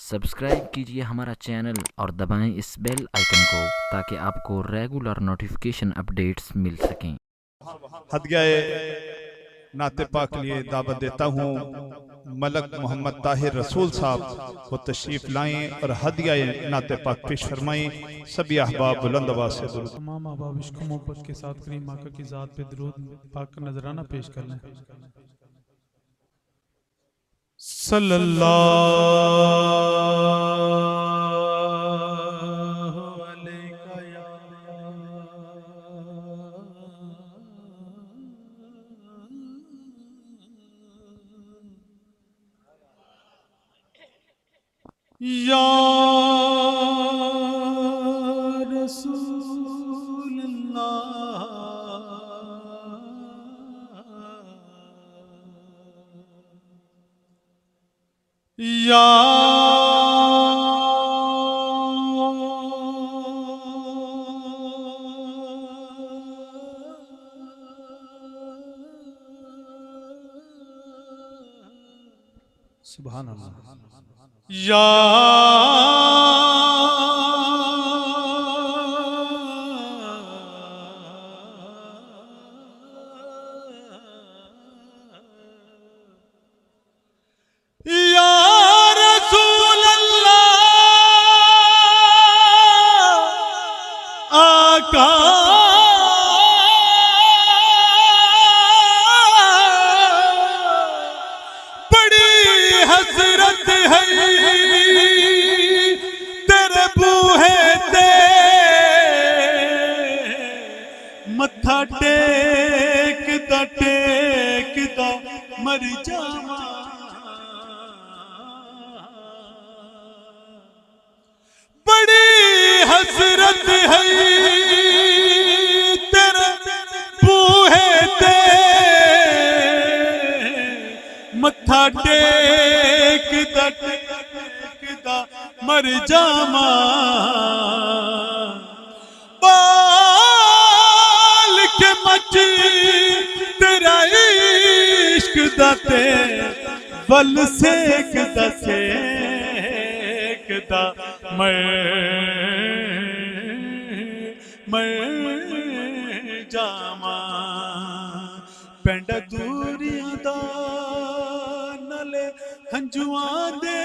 Subscribe कीजिए हमारा channel और दबाएं इस बेल आइकन को ताकि आपको रेगुलर नोटिफिकेशन अपडेट्स मिल सकें। हदियाए नाते पाक लिए दावत देता हूँ। मलक मोहम्मद ताहिर रसूल साहब वो तशरीफ लाएं और हदियाए नाते पाक पेश फरमाएं। सभी अहबाब बुलंद आवाज से दुरूद। तमाम अहबाब इश्क मोहब्बत के साथ करीम आका की ज़ात पे दुरूद पाक का नजराना पेश कर लें। सल्लल्लाहु अलैका या रसूल या सुभान अल्लाह या रसूल अल्लाह आका बड़ी हसरत है तेरे बूहे ते मत्था टेकदा मर जावा। बड़ी हसरत है तेरे बूहे ते मत्था टेकदा मर जावा। बाल के मच तेरा इश्क दाते बल सेकदा मैं जावा। पेंड दूरियां दा नले हंजुआं दे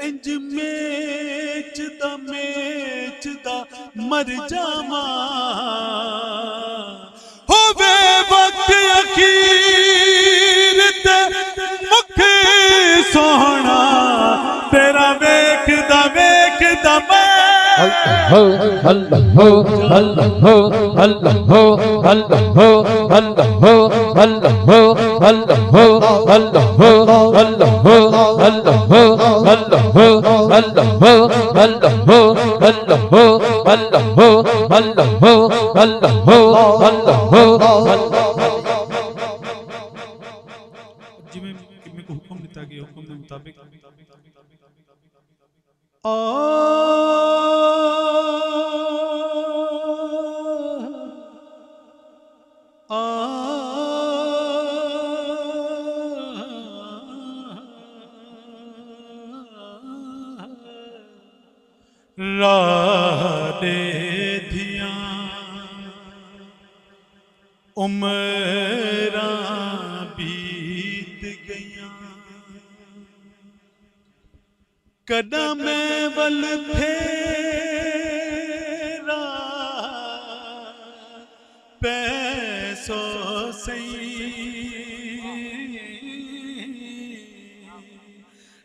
इंज मेचदा मर जावा। होवे वक्त अखीर ते मुख सोहना तेरा वेखदा मैं जिमें को हुक्म दिता गया हुक्म के मुताबिक राडे धिया उमरा बीत गया कदा मैं वल फेरा पैसो सही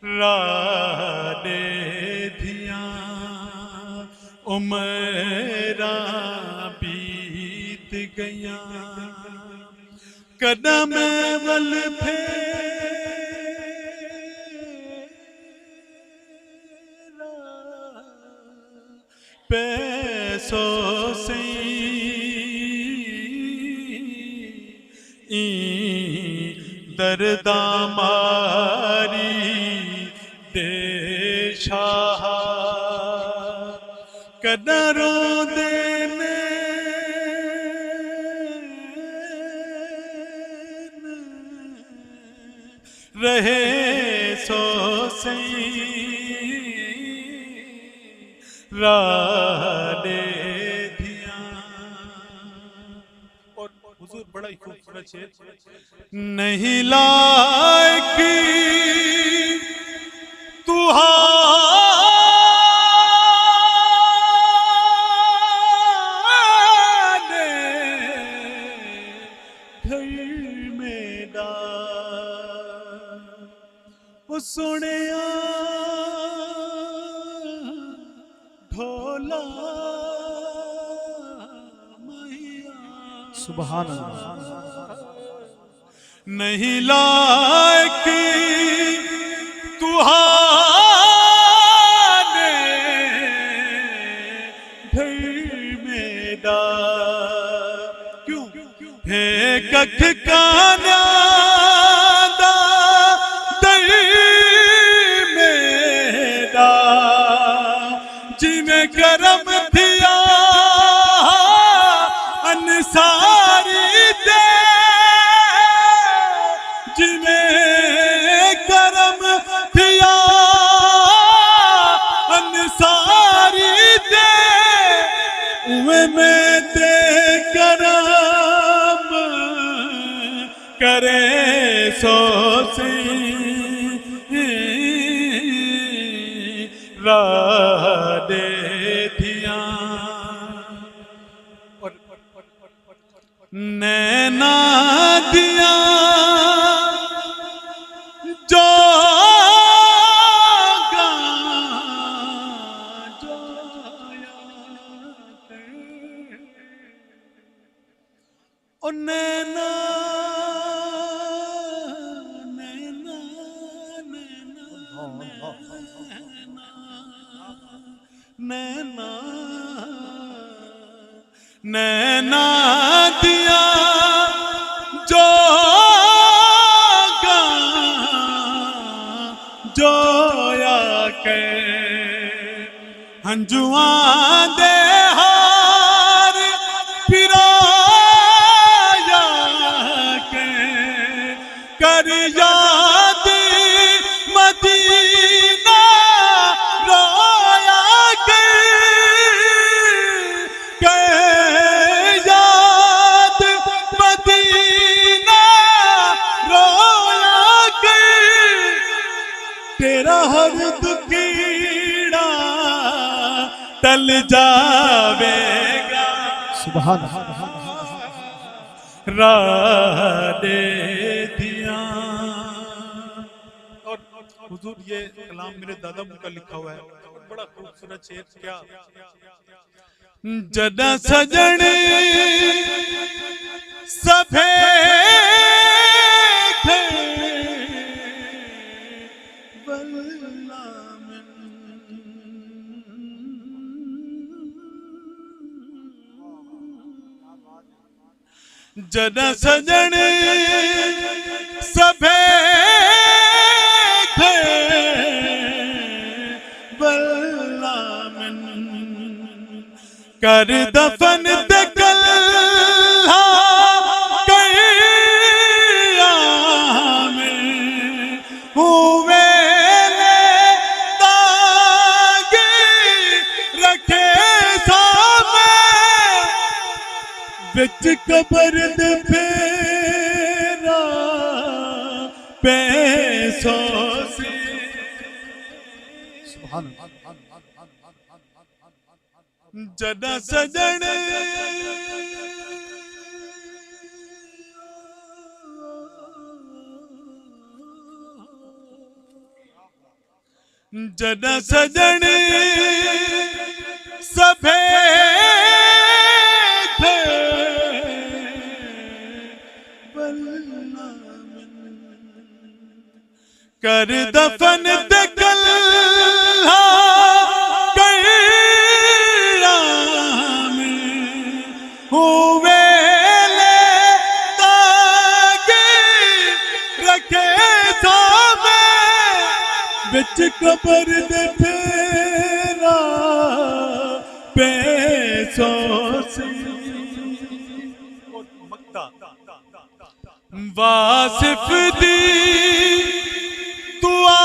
राडे धिया उमरा बीत गया कदा मैं वल फेरा पैसो से दर्दा मारी देशा कदरों देने रहे सो राडे दिया। और हुजूर बड़ा ही खूबसूरत शेर, नहीं लायक तुहाने घर में डाल, वो सुनिया ढोला मैया। सुभान अल्लाह। नहीं लायक तुहाने घर में डाल, क्यों है कख काना दा दर में डाल, जिन्हें करम दिया अंसारी दे, जिन्हें करम दिया अंसारी दे, उवे में दे करम करे सो से राडे दिया। नैना दिया जोगा जोया कर, ओ नैना नैना नैना नैना नैना दिया जोगा जोया के, हंजुआ दे हार पिराया के, कर याद मदीना रोया के, याद मदीना रोया के, तेरा हर दुखीड़ा टल जावेगा। सुभान राडे दिया। और हुजूर ये कलाम मेरे दादा मुझ का लिखा हुआ है, बड़ा खूबसूरत शेर। क्या जदा सजन सफेद बल्ला में, जदा सजन सफेद बल्ला में, कर दफन दकल हुए दागे रखे सामे, बिच कबर दे फेरा पैसों से। सुभान जदा सजन जदा सजन सफेद बल्ला में, कर दफन दकल हुए दागे रखे सामे, बिच कबर दे फेरा पैसों से। वासिफ दी दुआ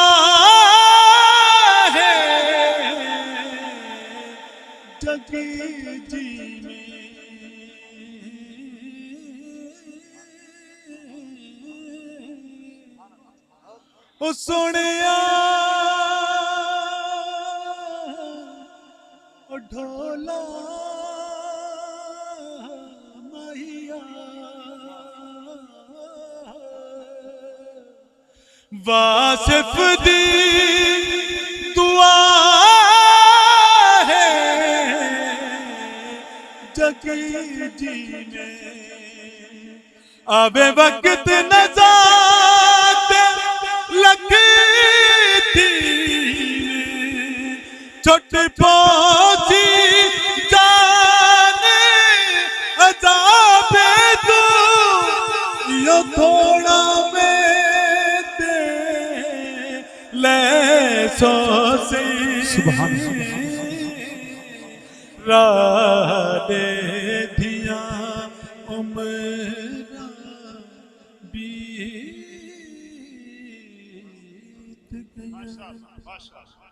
सुनिया ढोला मैया वासिफ दी दुआ है जगी जी में आवे वक्त नजात लगती छोटी पहुंची जाने अजाबे तू यो थोड़ा में दे ले सो से सुभान राधे धिया उम्र बीत गया।